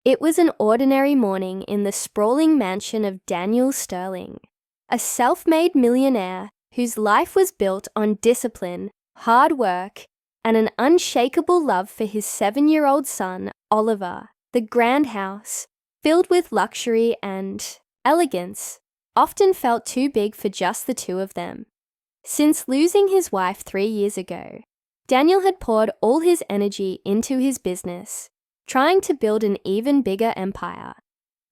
It was an ordinary morning in the sprawling mansion of Daniel Sterling, a self-made millionaire whose life was built on discipline, hard work, and an unshakable love for his 7-year-old son, Oliver. The grand house, filled with luxury and elegance, often felt too big for just the two of them. Since losing his wife 3 years ago, Daniel had poured all his energy into his business, trying to build an even bigger empire,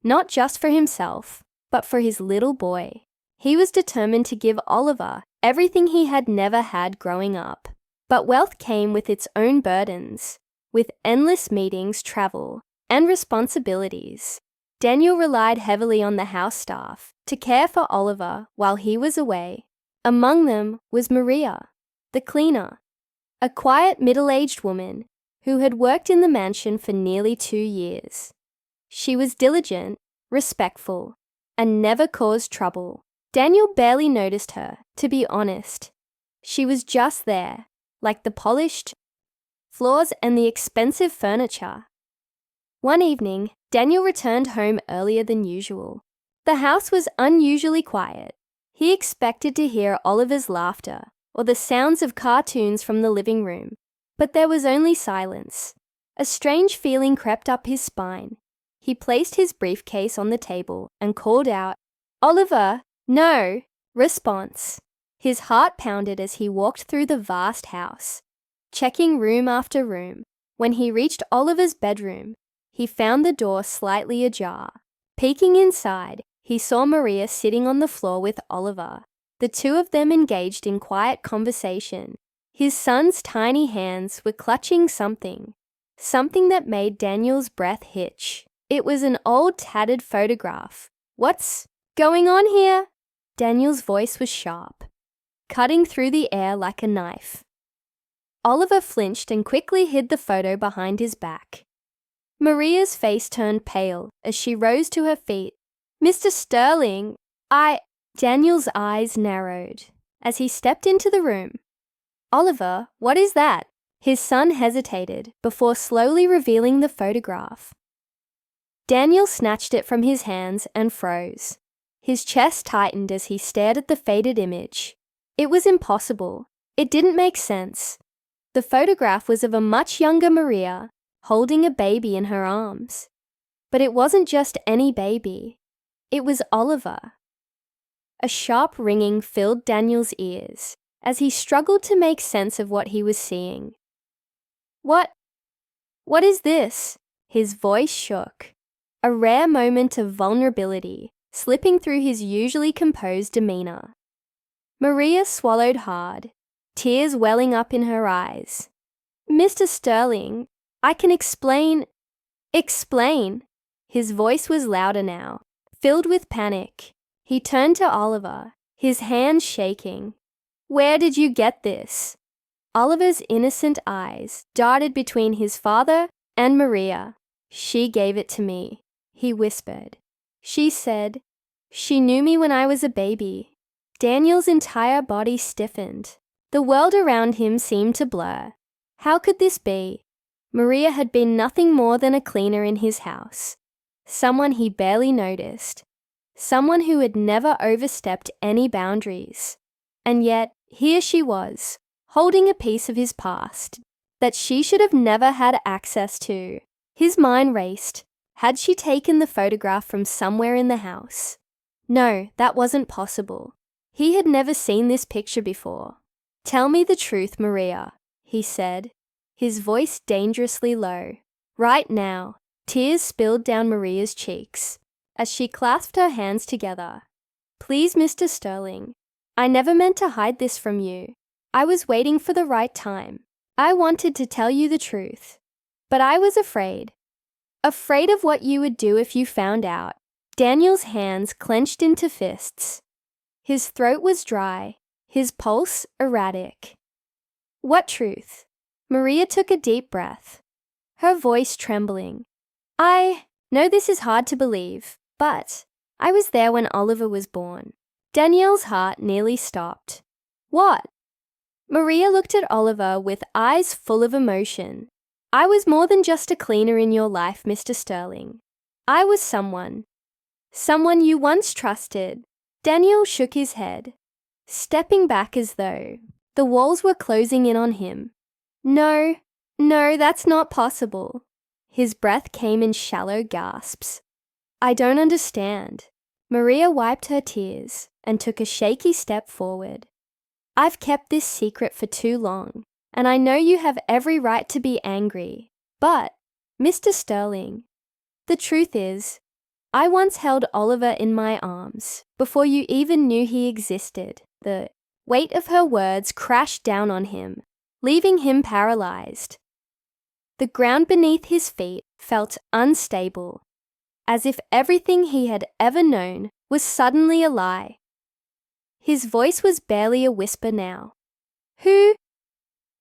not just for himself, but for his little boy. He was determined to give Oliver everything he had never had growing up. But wealth came with its own burdens, with endless meetings, travel, and responsibilities. Daniel relied heavily on the house staff to care for Oliver while he was away. Among them was Maria, the cleaner, a quiet middle-aged woman who had worked in the mansion for nearly 2 years. She was diligent, respectful, and never caused trouble. Daniel barely noticed her, to be honest. She was just there, like the polished floors and the expensive furniture. One evening, Daniel returned home earlier than usual. The house was unusually quiet. He expected to hear Oliver's laughter or the sounds of cartoons from the living room, but there was only silence. A strange feeling crept up his spine. He placed his briefcase on the table and called out, "Oliver, no!" Response. His heart pounded as he walked through the vast house, checking room after room. When he reached Oliver's bedroom, he found the door slightly ajar. Peeking inside, he saw Maria sitting on the floor with Oliver. The two of them engaged in quiet conversation. His son's tiny hands were clutching something that made Daniel's breath hitch. It was an old tattered photograph. "What's going on here?" Daniel's voice was sharp, cutting through the air like a knife. Oliver flinched and quickly hid the photo behind his back. Maria's face turned pale as she rose to her feet. "Mr. Sterling, Daniel's eyes narrowed as he stepped into the room. "Oliver, what is that?" His son hesitated before slowly revealing the photograph. Daniel snatched it from his hands and froze. His chest tightened as he stared at the faded image. It was impossible. It didn't make sense. The photograph was of a much younger Maria, holding a baby in her arms. But it wasn't just any baby. It was Oliver. A sharp ringing filled Daniel's ears as he struggled to make sense of what he was seeing. What is this?" His voice shook, a rare moment of vulnerability slipping through his usually composed demeanor. Maria swallowed hard, tears welling up in her eyes. "Mr. Sterling, I can explain." "Explain?" His voice was louder now, filled with panic. He turned to Oliver, his hands shaking. "Where did you get this?" Oliver's innocent eyes darted between his father and Maria. "She gave it to me," he whispered. "She said she knew me when I was a baby." Daniel's entire body stiffened. The world around him seemed to blur. How could this be? Maria had been nothing more than a cleaner in his house, someone he barely noticed, someone who had never overstepped any boundaries. And yet, here she was, holding a piece of his past that she should have never had access to. His mind raced. Had she taken the photograph from somewhere in the house? No, that wasn't possible. He had never seen this picture before. "Tell me the truth, Maria," he said, his voice dangerously low. Right now, tears spilled down Maria's cheeks as she clasped her hands together. "Please, Mr. Sterling, I never meant to hide this from you. I was waiting for the right time. I wanted to tell you the truth. But I was afraid. Afraid of what you would do if you found out." Daniel's hands clenched into fists. His throat was dry, his pulse erratic. "What truth?" Maria took a deep breath, her voice trembling. "I know this is hard to believe, but I was there when Oliver was born." Danielle's heart nearly stopped. "What?" Maria looked at Oliver with eyes full of emotion. I was more than just a cleaner in your life, Mr. Sterling. I was someone you once trusted. Daniel shook his head, stepping back as though the walls were closing in on him. No, that's not possible. His breath came in shallow gasps. I don't understand. Maria wiped her tears and took a shaky step forward. I've kept this secret for too long, and I know you have every right to be angry. But, Mr. Sterling, the truth is, I once held Oliver in my arms before you even knew he existed. The weight of her words crashed down on him, leaving him paralyzed. The ground beneath his feet felt unstable, as if everything he had ever known was suddenly a lie. His voice was barely a whisper now. Who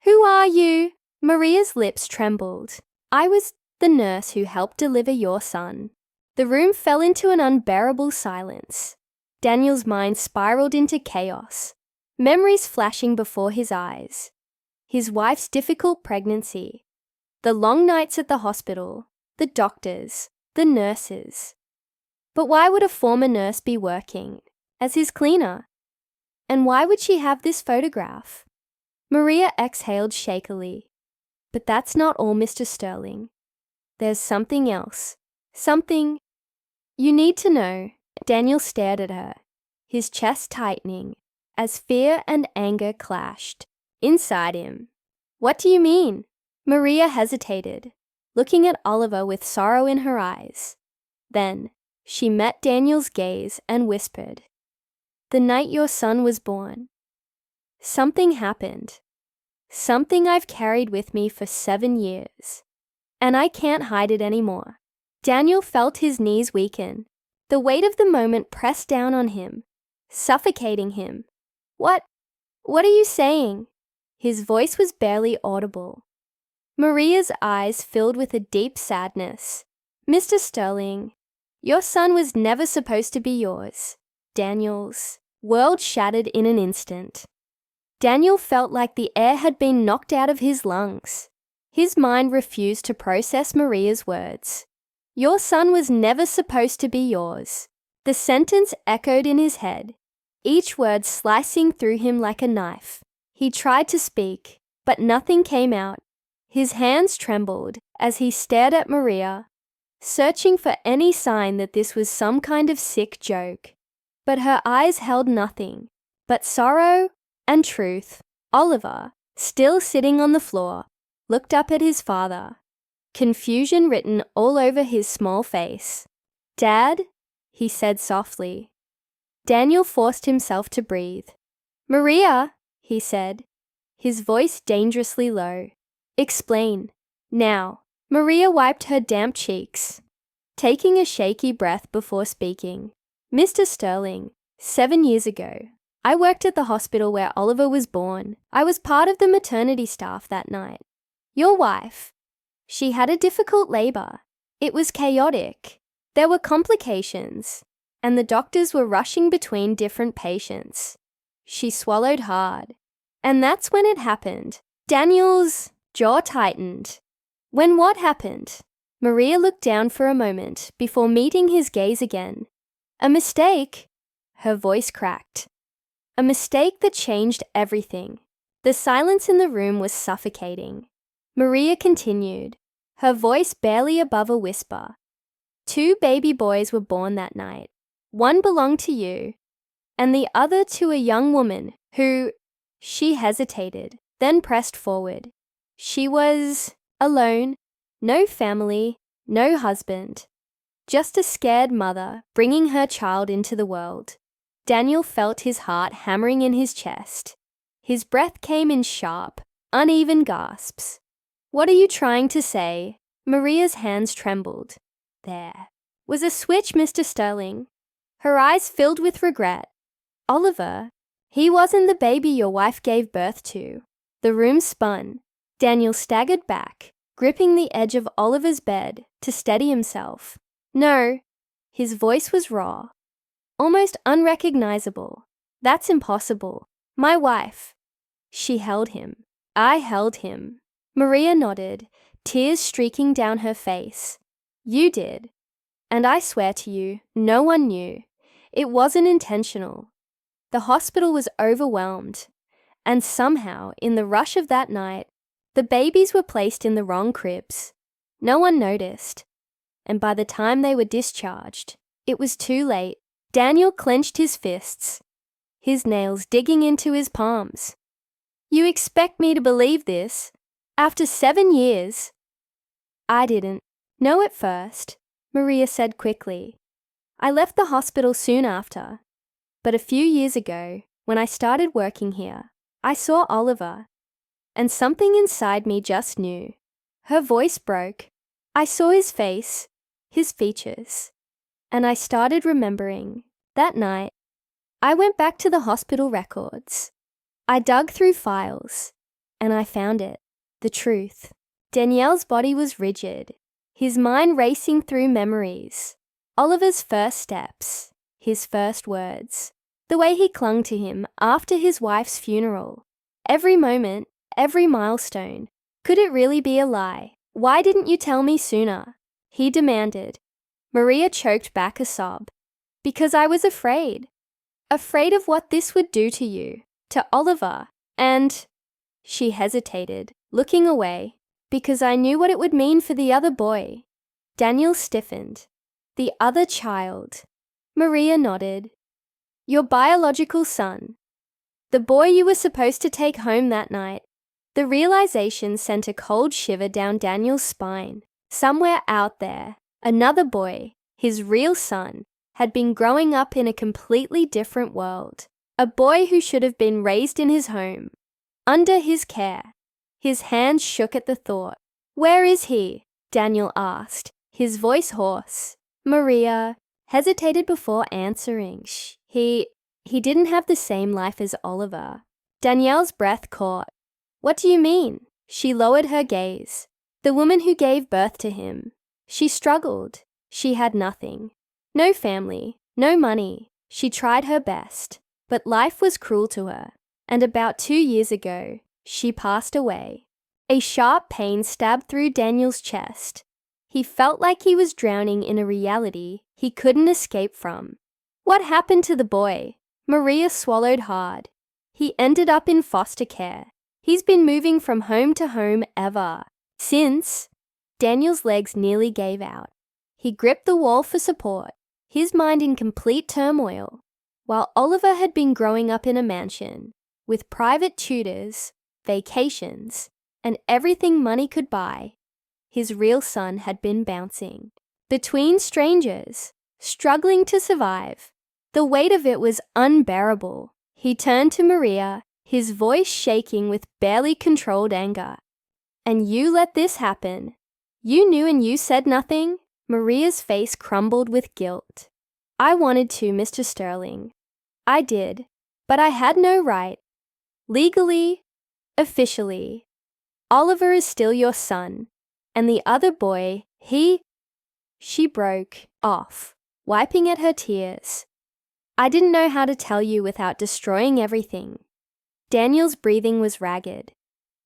are you? Maria's lips trembled. I was the nurse who helped deliver your son. The room fell into an unbearable silence. Daniel's mind spiraled into chaos, memories flashing before his eyes. His wife's difficult pregnancy, the long nights at the hospital, the doctors, the nurses. But why would a former nurse be working as his cleaner? And why would she have this photograph? Maria exhaled shakily. But that's not all, Mr. Sterling. There's something else. Something you need to know. Daniel stared at her, his chest tightening as fear and anger clashed inside him. What do you mean? Maria hesitated, looking at Oliver with sorrow in her eyes. Then she met Daniel's gaze and whispered, The night your son was born, something happened. Something I've carried with me for 7 years. And I can't hide it anymore. Daniel felt his knees weaken. The weight of the moment pressed down on him, suffocating him. What are you saying? His voice was barely audible. Maria's eyes filled with a deep sadness. Mr. Sterling, your son was never supposed to be yours. Daniel's world shattered in an instant. Daniel felt like the air had been knocked out of his lungs. His mind refused to process Maria's words. Your son was never supposed to be yours. The sentence echoed in his head, each word slicing through him like a knife. He tried to speak, but nothing came out. His hands trembled as he stared at Maria, searching for any sign that this was some kind of sick joke. But her eyes held nothing but sorrow and truth. Oliver, still sitting on the floor, looked up at his father, confusion written all over his small face. Dad, he said softly. Daniel forced himself to breathe. Maria, he said, his voice dangerously low. Explain. Now. Maria wiped her damp cheeks, taking a shaky breath before speaking. Mr. Sterling, 7 years ago, I worked at the hospital where Oliver was born. I was part of the maternity staff that night. Your wife, she had a difficult labor. It was chaotic. There were complications, and the doctors were rushing between different patients. She swallowed hard. And that's when it happened. Daniel's jaw tightened. When what happened? Maria looked down for a moment before meeting his gaze again. A mistake? Her voice cracked. A mistake that changed everything. The silence in the room was suffocating. Maria continued, her voice barely above a whisper. 2 baby boys were born that night. One belonged to you, and the other to a young woman who... She hesitated, then pressed forward. She was alone, no family, no husband. Just a scared mother bringing her child into the world. Daniel felt his heart hammering in his chest. His breath came in sharp, uneven gasps. What are you trying to say? Maria's hands trembled. There was a switch, Mr. Sterling. Her eyes filled with regret. Oliver, he wasn't the baby your wife gave birth to. The room spun. Daniel staggered back, gripping the edge of Oliver's bed to steady himself. No. His voice was raw, almost unrecognizable. That's impossible. My wife. She held him. I held him. Maria nodded, tears streaking down her face. You did. And I swear to you, no one knew. It wasn't intentional. The hospital was overwhelmed. And somehow, in the rush of that night, the babies were placed in the wrong cribs. No one noticed. And by the time they were discharged, it was too late. Daniel clenched his fists, his nails digging into his palms. You expect me to believe this? After 7 years? I didn't know at first, Maria said quickly. I left the hospital soon after. But a few years ago, when I started working here, I saw Oliver. And something inside me just knew. Her voice broke. I saw his face, his features. And I started remembering. That night, I went back to the hospital records. I dug through files, and I found it, the truth. Danielle's body was rigid, his mind racing through memories. Oliver's first steps, his first words, the way he clung to him after his wife's funeral. Every moment, every milestone. Could it really be a lie? Why didn't you tell me sooner? He demanded. Maria choked back a sob. Because I was afraid. Afraid of what this would do to you, to Oliver, and... She hesitated, looking away, because I knew what it would mean for the other boy. Daniel stiffened. The other child. Maria nodded. Your biological son. The boy you were supposed to take home that night. The realization sent a cold shiver down Daniel's spine. Somewhere out there, another boy, his real son, had been growing up in a completely different world. A boy who should have been raised in his home, under his care. His hands shook at the thought. Where is he? Daniel asked, his voice hoarse. Maria hesitated before answering. He didn't have the same life as Oliver. Danielle's breath caught. What do you mean? She lowered her gaze. The woman who gave birth to him. She struggled. She had nothing. No family, no money. She tried her best, but life was cruel to her. And about 2 years ago, she passed away. A sharp pain stabbed through Daniel's chest. He felt like he was drowning in a reality he couldn't escape from. What happened to the boy? Maria swallowed hard. He ended up in foster care. He's been moving from home to home ever since. Daniel's legs nearly gave out. He gripped the wall for support, his mind in complete turmoil. While Oliver had been growing up in a mansion, with private tutors, vacations, and everything money could buy, his real son had been bouncing between strangers, struggling to survive. The weight of it was unbearable. He turned to Maria, his voice shaking with barely controlled anger. And you let this happen? You knew and you said nothing? Maria's face crumbled with guilt. I wanted to, Mr. Sterling. I did, but I had no right. Legally, officially, Oliver is still your son, and the other boy, She broke off, wiping at her tears. I didn't know how to tell you without destroying everything. Daniel's breathing was ragged.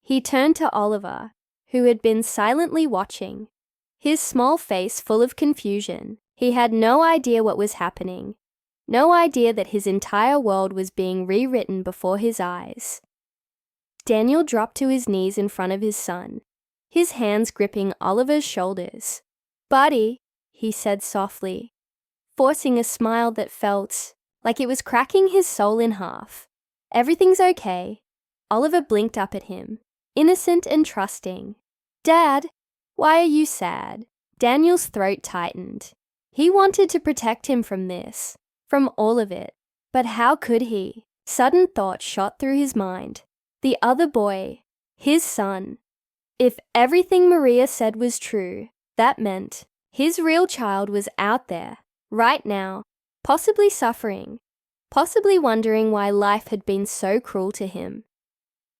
He turned to Oliver, who had been silently watching, his small face full of confusion. He had no idea what was happening, no idea that his entire world was being rewritten before his eyes. Daniel dropped to his knees in front of his son, his hands gripping Oliver's shoulders. Buddy, he said softly, forcing a smile that felt like it was cracking his soul in half. Everything's okay. Oliver blinked up at him, innocent and trusting. Dad, why are you sad? Daniel's throat tightened. He wanted to protect him from this, from all of it. But how could he? Sudden thought shot through his mind. The other boy, his son. If everything Maria said was true, that meant his real child was out there, right now, possibly suffering, possibly wondering why life had been so cruel to him.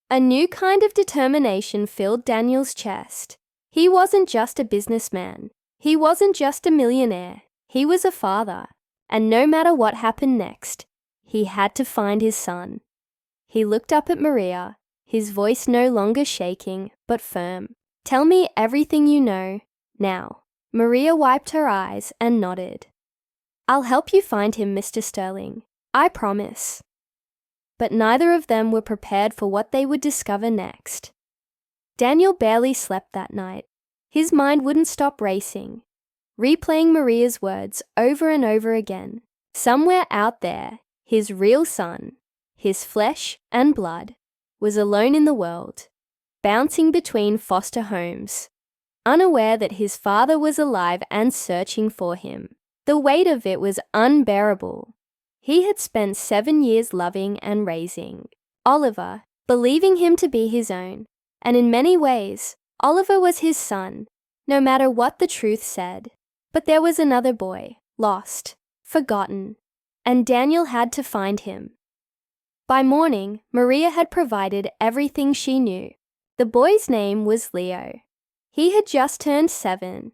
A new kind of determination filled Daniel's chest. He wasn't just a businessman. He wasn't just a millionaire. He was a father. And no matter what happened next, he had to find his son. He looked up at Maria, his voice no longer shaking, but firm. Tell me everything you know, now." Maria wiped her eyes and nodded. "I'll help you find him, Mr. Sterling. I promise." But neither of them were prepared for what they would discover next. Daniel barely slept that night. His mind wouldn't stop racing, replaying Maria's words over and over again. Somewhere out there, his real son, his flesh and blood, was alone in the world, bouncing between foster homes, unaware that his father was alive and searching for him. The weight of it was unbearable. He had spent 7 years loving and raising Oliver, believing him to be his own, and in many ways, Oliver was his son, no matter what the truth said. But there was another boy, lost, forgotten, and Daniel had to find him. By morning, Maria had provided everything she knew. The boy's name was Leo. He had just turned 7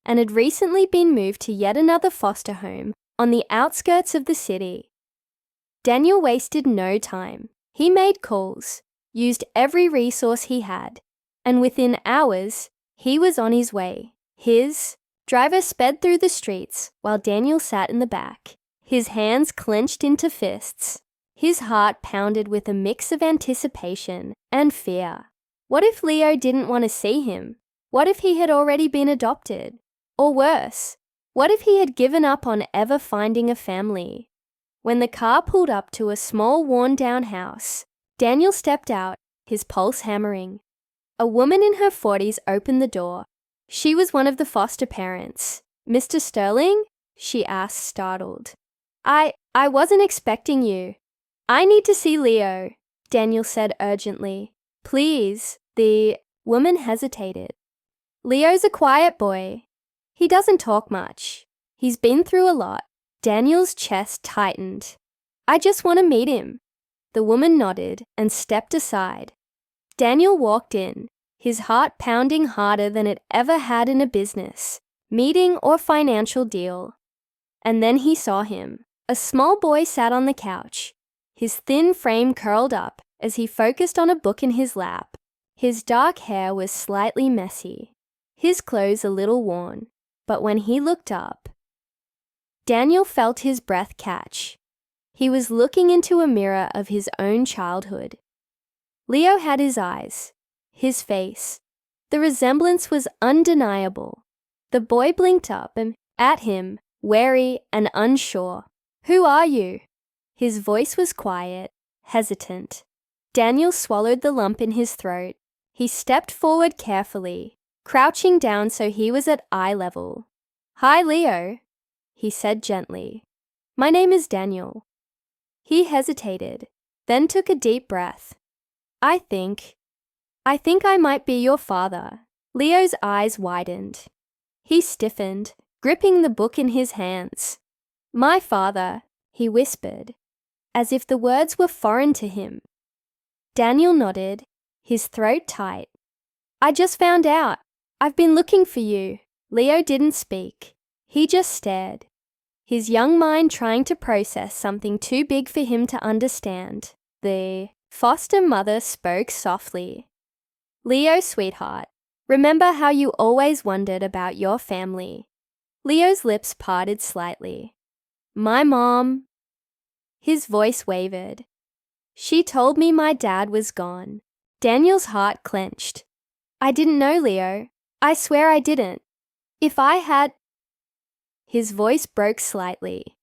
and had recently been moved to yet another foster home on the outskirts of the city. Daniel wasted no time. He made calls, used every resource he had, and within hours, he was on his way. His driver sped through the streets while Daniel sat in the back, his hands clenched into fists. His heart pounded with a mix of anticipation and fear. What if Leo didn't want to see him? What if he had already been adopted? Or worse, what if he had given up on ever finding a family? When the car pulled up to a small worn-down house, Daniel stepped out, his pulse hammering. A woman in her 40s opened the door. She was one of the foster parents. "Mr. Sterling?" she asked, startled. I wasn't expecting you." "I need to see Leo," Daniel said urgently. "Please." The woman hesitated. "Leo's a quiet boy. He doesn't talk much. He's been through a lot." Daniel's chest tightened. "I just want to meet him." The woman nodded and stepped aside. Daniel walked in, his heart pounding harder than it ever had in a business, meeting or financial deal. And then he saw him. A small boy sat on the couch, his thin frame curled up as he focused on a book in his lap. His dark hair was slightly messy, his clothes a little worn, but when he looked up, Daniel felt his breath catch. He was looking into a mirror of his own childhood. Leo had his eyes, his face. The resemblance was undeniable. The boy blinked up and at him, wary and unsure. "Who are you?" His voice was quiet, hesitant. Daniel swallowed the lump in his throat. He stepped forward carefully, crouching down so he was at eye level. "Hi, Leo," he said gently. "My name is Daniel." He hesitated, then took a deep breath. I think I might be your father." Leo's eyes widened. He stiffened, gripping the book in his hands. "My father," he whispered, as if the words were foreign to him. Daniel nodded, his throat tight. "I just found out. I've been looking for you." Leo didn't speak. He just stared, his young mind trying to process something too big for him to understand. The foster mother spoke softly. "Leo, sweetheart, remember how you always wondered about your family?" Leo's lips parted slightly. "My mom..." His voice wavered. "She told me my dad was gone." Daniel's heart clenched. "I didn't know, Leo. I swear I didn't. If I had..." His voice broke slightly.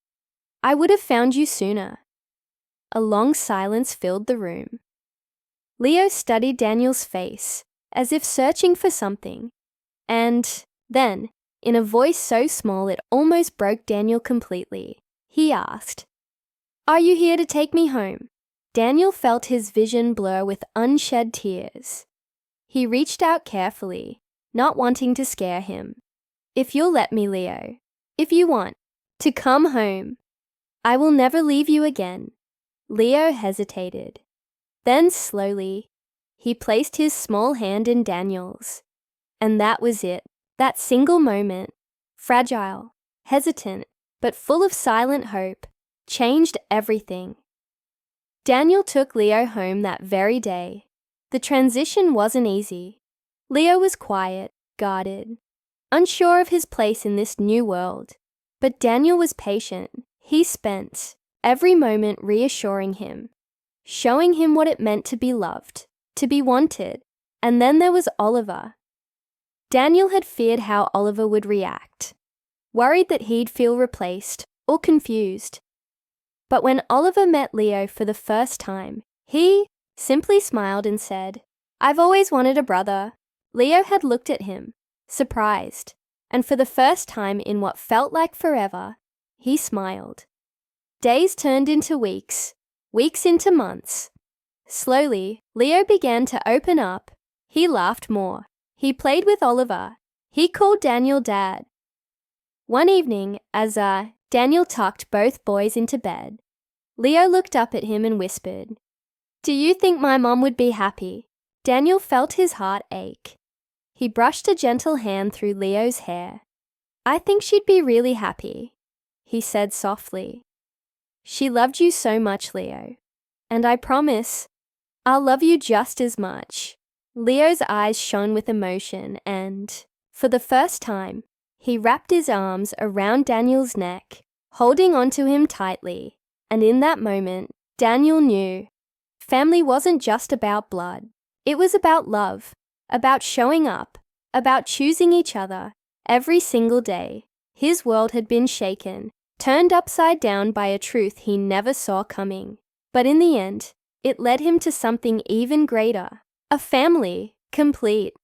"I would have found you sooner." A long silence filled the room. Leo studied Daniel's face, as if searching for something. And then, in a voice so small it almost broke Daniel completely, he asked, "Are you here to take me home?" Daniel felt his vision blur with unshed tears. He reached out carefully, not wanting to scare him. "If you'll let me, Leo, if you want to come home, I will never leave you again." Leo hesitated. Then slowly, he placed his small hand in Daniel's. And that was it. That single moment, fragile, hesitant, but full of silent hope, changed everything. Daniel took Leo home that very day. The transition wasn't easy. Leo was quiet, guarded, unsure of his place in this new world. But Daniel was patient. He spent every moment reassuring him, showing him what it meant to be loved, to be wanted. And then there was Oliver. Daniel had feared how Oliver would react, worried that he'd feel replaced or confused. But when Oliver met Leo for the first time, he simply smiled and said, "I've always wanted a brother." Leo had looked at him, surprised, and for the first time in what felt like forever, he smiled. Days turned into weeks, weeks into months. Slowly, Leo began to open up. He laughed more. He played with Oliver. He called Daniel Dad. One evening, as Daniel tucked both boys into bed, Leo looked up at him and whispered, "Do you think my mom would be happy?" Daniel felt his heart ache. He brushed a gentle hand through Leo's hair. "I think she'd be really happy," he said softly. "She loved you so much, Leo. And I promise, I'll love you just as much." Leo's eyes shone with emotion and, for the first time, he wrapped his arms around Daniel's neck, holding onto him tightly. And in that moment, Daniel knew family wasn't just about blood. It was about love, about showing up, about choosing each other every single day. His world had been shaken, turned upside down by a truth he never saw coming. But in the end, it led him to something even greater, a family, complete,